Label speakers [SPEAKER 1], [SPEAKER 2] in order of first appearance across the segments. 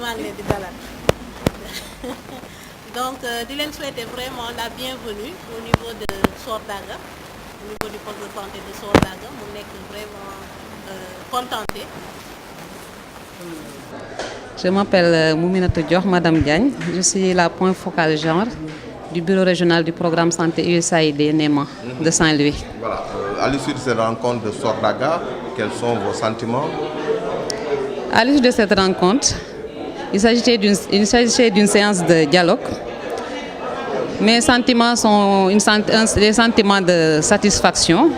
[SPEAKER 1] maa ngi leen di dalal donc di leen souhaiter vraiment la bienvenue au niveau de Sordaga au niveau du poste de santé de Sordaga mu nekk vraiment contenté.
[SPEAKER 2] Je m'appelle Mouminatou Dior, Madame Diagne. Je suis la point focale genre du bureau régional du programme santé USAID NEMA de Saint-Louis.
[SPEAKER 3] Voilà. À l'issue de cette rencontre de Sordaga, quels sont vos sentiments?
[SPEAKER 2] À l'issue de cette rencontre, il s'agissait d'une séance de dialogue. Mes sentiments sont des sentiments de satisfaction.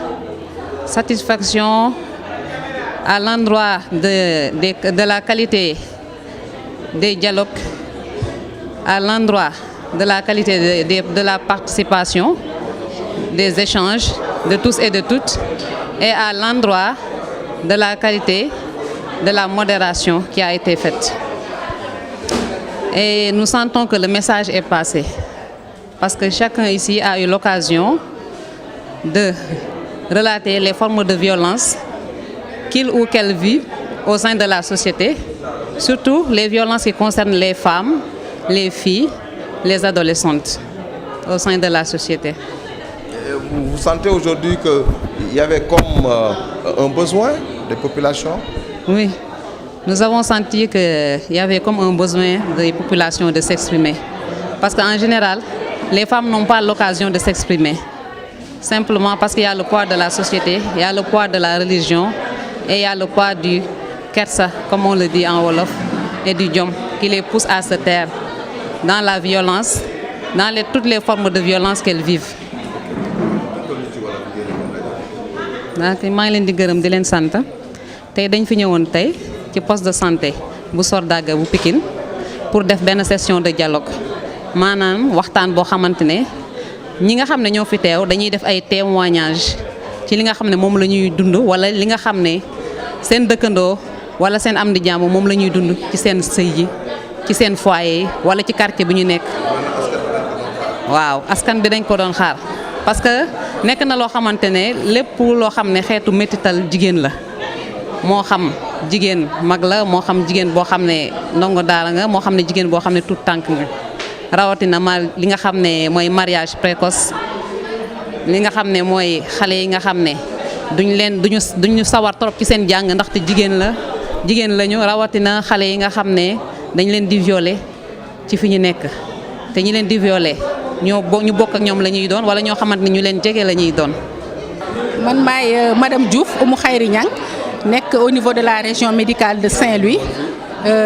[SPEAKER 2] Satisfaction à l'endroit de la qualité des dialogues, à l'endroit de la qualité de la participation, des échanges de tous et de toutes, et à l'endroit de la qualité de la modération qui a été faite. Et nous sentons que le message est passé, parce que chacun ici a eu l'occasion de relater les formes de violence qu'il ou qu'elle vit au sein de la société, surtout les violences qui concernent les femmes, les filles, les adolescentes au sein de la société.
[SPEAKER 3] Vous sentez aujourd'hui qu'il y avait comme un besoin des populations?
[SPEAKER 2] Oui, nous avons senti qu'il y avait comme un besoin des populations de s'exprimer. Parce qu'en général, les femmes n'ont pas l'occasion de s'exprimer. Simplement parce qu'il y a le poids de la société, il y a le poids de la religion et il y a le poids du kersa, comme on le dit en Wolof, et du diom, qui les pousse à se taire dans la violence, dans toutes les formes de violence qu'elles vivent. maa ngi leen di gërëm di leen sant tey dañ fi ñëwoon tey ci poste de santé bu Sordaga bu Pikine pour def benn session de dialogue maanaam waxtaan boo xamante ne ñi nga xam ne ñoo fi teew dañuy def ay témoignages ci li nga xam ne moom la ñuy dund wala li nga xam ne seen dëkkandoo wala seen am di jàmm moom la ñuy dund ci seen sëy yi ci seen foyer wala ci quartier bi ñu nekk. waaw askan bi dañ ko doon xaar parce que nekk na loo xamante ne lépp loo xam ne xeetu métital jigéen la moo xam jigéen mag la moo xam jigéen boo xam ne ndongo daara nga moo xam ne jigéen boo xam ne tout tànk nga rawatina li nga xam ne mooy mariage précoce li nga xam ne mooy xale yi nga xam ne duñu sawar trop ci seen jàng ndaxte jigéen lañu rawatina xale yi nga xam ne dañ leen di violer ci fi ñu nekk te ñi leen di violer ñu bokk ak ñoom la ñuy doon wala ñoo xamante ne ñu leen jege la ñuy doon.
[SPEAKER 4] man maay madame Diouf Oumou Khayri Niang nekk au niveau de la région médicale de Saint-Louis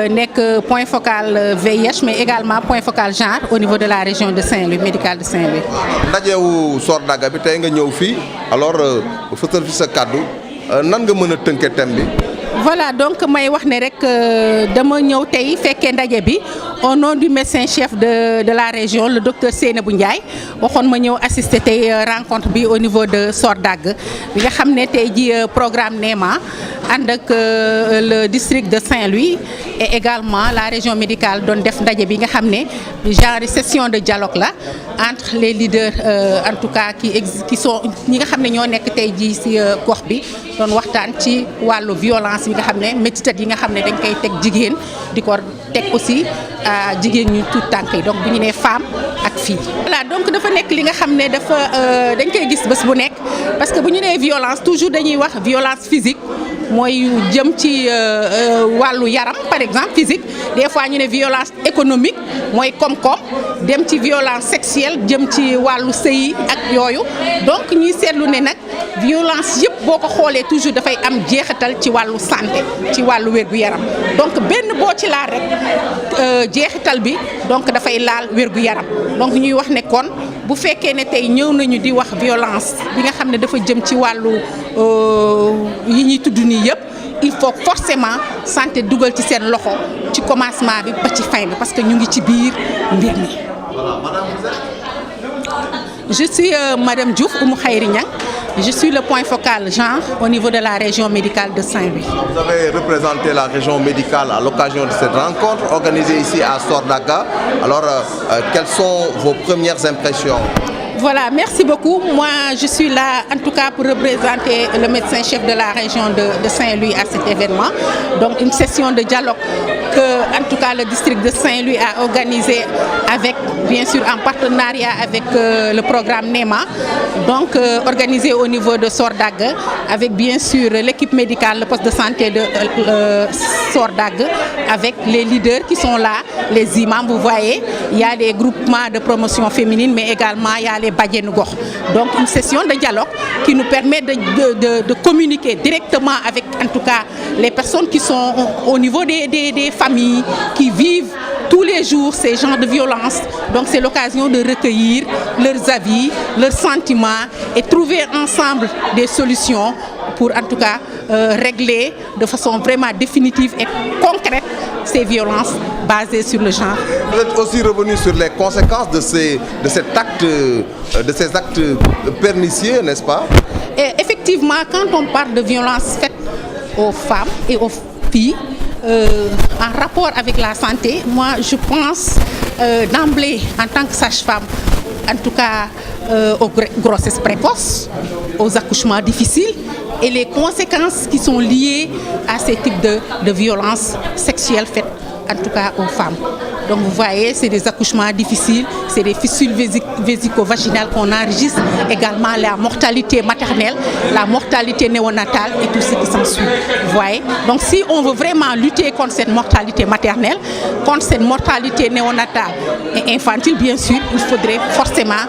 [SPEAKER 4] nekk point focal VIH mais également point focal genre au niveau de la région de Saint-Louis médicale de Saint-Louis.
[SPEAKER 3] ndajewu Sordaga bi tey nga ñëw fii alors fësal fi sa kàddu nan nga mën a tënkee thème bi.
[SPEAKER 4] voilà donc may wax ne rek dama ñëw tey fekkee ndaje bi au nom du médecin chef de la région le docteur Seynabou Ndiaye waxoon ma ñëw assister tey rencontre bi au niveau de Sordaga bi nga xam ne tey ji programme NEMA ànd ak le district de Saint-Louis et également la région médicale doon def ndaje bi nga xam ne genre session de dialogue la entre les leaders en tout cas qui sont ñi nga xam ne ñoo nekk tey ji ci gox bi doon waxtaan ci wàllu violence yi nga xam ne métitat yi nga xam ne dañ koy teg jigéen di ko teg aussi jigéen ñu tout tànk yi donc bu ñu nee femme ak fille. voilà donc dafa nekk li nga xam ne dafa dañ koy gis bés bu nekk parce que bu ñu nee violence toujours dañuy wax violence physique mooy jëm ci wàllu yaram par exemple physique des fois ñu ne violence économique mooy koom-koom dem ci violence sexuelle jëm ci wàllu sëy ak yooyu donc ñuy seetlu ne nag violence yëpp boo ko xoolee toujours dafay am jeexital ci wàllu santé ci wàllu wér-gu-yaram donc benn boo ci laal rek jeexital bi donc dafay laal wér-gu-yaram donc ñuy wax ne kon bu fekkee ne tey ñëw nañu di wax violence bi nga xam ne dafa jëm ci wàllu yi ñuy tudd nii yëpp il faut forcément santé dugal ci seen loxo ci commencement bi ba ci fin bi parce que ñu ngi ci biir mbir mi. Je suis madame Diouf Oumou Khayri Niang. Je suis le point focal genre au niveau de la région médicale de Saint-Louis.
[SPEAKER 3] Vous avez représenté la région médicale à l'occasion de cette rencontre organisée ici à Sordaga. Alors, quelles sont vos premières impressions?
[SPEAKER 4] Voilà, merci beaucoup. Moi, je suis là en tout cas pour représenter le médecin-chef de la région de Saint-Louis à cet événement. Donc une session de dialogue que en tout cas le district de Saint-Louis a organisée avec, bien sûr, en partenariat avec le programme NEMA, donc organisé au niveau de Sordague, avec bien sûr l'équipe médicale, le poste de santé de Sordague, avec les leaders qui sont là, les imams, vous voyez, il y a des groupements de promotion féminine, mais également il y a les Badiane Gox. Donc une session de dialogue qui nous permet de communiquer directement avec en tout cas les personnes qui sont au niveau des familles, qui vivent tous les jours ces genres de violence. Donc c'est l'occasion de recueillir leurs avis, leurs sentiments et trouver ensemble des solutions pour en tout cas régler de façon vraiment définitive et concrète ces violences basées sur le genre.
[SPEAKER 3] Vous êtes aussi revenu sur les conséquences de ces actes pernicieux, n'est-ce pas?
[SPEAKER 4] Et effectivement, quand on parle de violences faites aux femmes et aux filles, en rapport avec la santé, moi je pense d'emblée en tant que sage-femme, en tout cas aux grossesses précoces, aux accouchements difficiles et les conséquences qui sont liées à ces types de violences sexuelles faites en tout cas aux femmes. Donc vous voyez, c'est des accouchements difficiles, c'est des fistules vésico-vaginales qu'on enregistre, également la mortalité maternelle, la mortalité néonatale et tout ce qui s'ensuit. Vous voyez. Donc si on veut vraiment lutter contre cette mortalité maternelle, contre cette mortalité néonatale et infantile, bien sûr, il faudrait forcément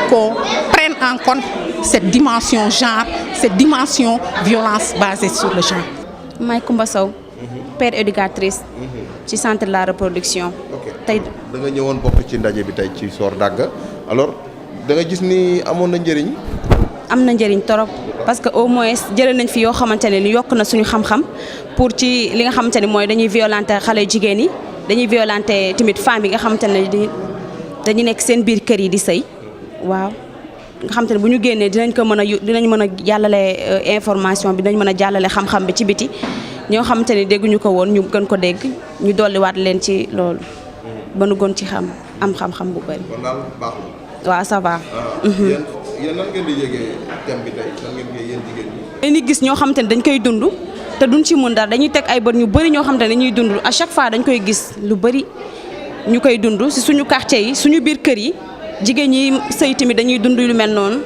[SPEAKER 4] qu'on prenne en compte cette dimension genre, cette dimension violence basée sur le genre.
[SPEAKER 5] Maï Koumba Sow, père éducatrice ci centre de la reproduction.
[SPEAKER 3] tey da nga ñëwoon bokk ci ndaje bi tey ci Sordague alors da nga gis ni amoon na njëriñ.
[SPEAKER 5] am na njëriñ torop parce que au moins jëlee nañ fi yoo xamante ne ni yokk na suñu xam-xam pour ci li nga xamante ne mooy dañuy violenter xale jigéen yi dañuy violenter tamit femmes yi nga xamante ne dañuy nekk seen biir kër yi di sëy waaw. nga xamante ne bu ñu génnee dinañ mën a jàllale information bi dinañ mën a jàllale xam-xam bi ci biti ñoo xamante ne dégguñu ko woon ñu gën ko dégg ñu dolliwaat leen ci loolu ba nu gën ci am xam-xam bu bari.
[SPEAKER 3] kon daal baax na.
[SPEAKER 5] waaw ça va.
[SPEAKER 3] yéen nan ngeen di yëgee thème bi tey nan ngeen koy yéen jigéen ñi.
[SPEAKER 5] dañuy gis ñoo xamante ne dañ koy dund te duñ ci mën dara dañuy teg ay bët ñu bari ñoo xamante ne dañuy dund à chaque fois dañ koy gis lu bari ñu koy dund ci suñu quartier yi suñu biir kër yi jigéen ñi sëy tamit dañuy dund lu mel noonu.